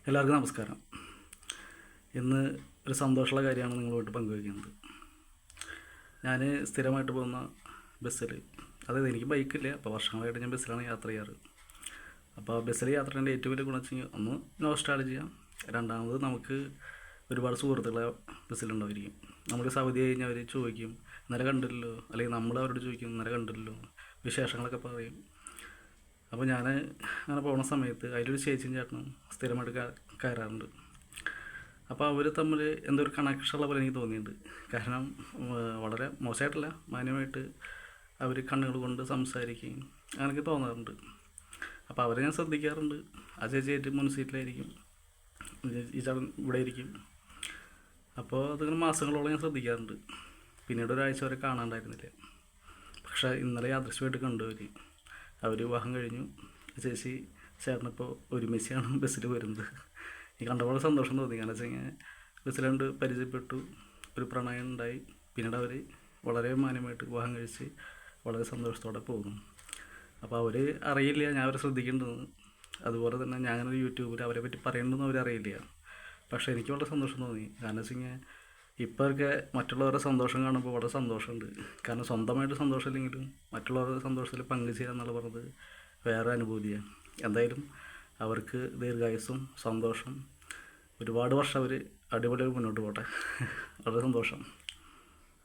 എല്ലാവർക്കും നമസ്കാരം. ഇന്ന് ഒരു സന്തോഷമുള്ള കാര്യമാണ് നിങ്ങളുമായിട്ട് പങ്കുവയ്ക്കുന്നത്. ഞാൻ സ്ഥിരമായിട്ട് പോകുന്ന ബസ്സിൽ, അതായത് എനിക്ക് ബൈക്കില്ല, അപ്പോൾ വർഷങ്ങളായിട്ട് ഞാൻ ബസ്സിലാണ് യാത്ര ചെയ്യാറ്. അപ്പോൾ ബസ്സിൽ യാത്രേൻ്റെ ഏറ്റവും വലിയ ഗുണം വെച്ചാൽ ഒന്ന് നോസ്റ്റാൾജിയ, രണ്ടാമത് നമുക്ക് ഒരുപാട് സുഹൃത്തുക്കളെ ബസ്സിലുണ്ടായിരിക്കും. നമുക്ക് സൗദി കഴിഞ്ഞാൽ അവർ ചോദിക്കും ഇന്നലെ കണ്ടില്ലല്ലോ, അല്ലെങ്കിൽ നമ്മൾ അവരോട് ചോദിക്കും ഇന്നലെ കണ്ടില്ലല്ലോ, വിശേഷങ്ങളൊക്കെ പറയും. അപ്പോൾ ഞാൻ അങ്ങനെ പോകുന്ന സമയത്ത് അതിലൊരു ചേച്ചിയും ചേട്ടനും സ്ഥിരമായിട്ട് കയറാറുണ്ട്. അപ്പോൾ അവർ തമ്മിൽ എന്തോ ഒരു കണക്ഷനുള്ള പോലെ എനിക്ക് തോന്നിയിട്ടുണ്ട്. കാരണം വളരെ മോശമായിട്ടല്ല, മാന്യമായിട്ട് അവർ കണ്ണുകൾ കൊണ്ട് സംസാരിക്കുകയും അങ്ങനെയൊക്കെ തോന്നാറുണ്ട്. അപ്പോൾ അവരെ ഞാൻ ശ്രദ്ധിക്കാറുണ്ട്. ആ ചേച്ചി ഏറ്റവും മുൻ സീറ്റിലായിരിക്കും, ഈ ചേട്ടൻ ഇവിടെ ഇരിക്കും. അപ്പോൾ അതിങ്ങനെ മാസങ്ങളോളം ഞാൻ ശ്രദ്ധിക്കാറുണ്ട്. പിന്നീട് ഒരാഴ്ച വരെ കാണാണ്ടായിരുന്നില്ല. പക്ഷേ ഇന്നലെ യാദൃശ്യമായിട്ട് കണ്ടു. അവർ വിവാഹം കഴിഞ്ഞു. ചേച്ചി ചേട്ടനിപ്പോൾ ഒരുമിച്ചാണ് ബസ്സിൽ വരുന്നത്. ഈ കണ്ടപ്പോൾ സന്തോഷം തോന്നി. കാരണം വെച്ച് കഴിഞ്ഞാൽ ബസ്സിലുണ്ട് പരിചയപ്പെട്ടു, ഒരു പ്രണയം ഉണ്ടായി. പിന്നീട് അവർ വളരെ മാന്യമായിട്ട് വിവാഹം കഴിച്ച് വളരെ സന്തോഷത്തോടെ പോകുന്നു. അപ്പോൾ അവർ അറിയില്ല ഞാൻ അവരെ ശ്രദ്ധിക്കേണ്ടതെന്ന്. അതുപോലെ തന്നെ ഞാനൊരു യൂട്യൂബിൽ അവരെ പറ്റി പറയേണ്ടതെന്ന് അവരറിയില്ല. പക്ഷേ എനിക്ക് വളരെ സന്തോഷം തോന്നി. കാരണം വെച്ച് കഴിഞ്ഞാൽ ഇപ്പോഴൊക്കെ മറ്റുള്ളവരുടെ സന്തോഷം കാണുമ്പോൾ വളരെ സന്തോഷമുണ്ട്. കാരണം സ്വന്തമായിട്ട് സന്തോഷമില്ലെങ്കിലും മറ്റുള്ളവരുടെ സന്തോഷത്തിൽ പങ്കുചേരുക എന്നുള്ള പറഞ്ഞത് വേറെ അനുഭൂതിയാണ്. എന്തായാലും അവർക്ക് ദീർഘായുസ്സും സന്തോഷം, ഒരുപാട് വർഷം അവർ അടിപൊളിയായി മുന്നോട്ട് പോട്ടെ. വളരെ സന്തോഷം.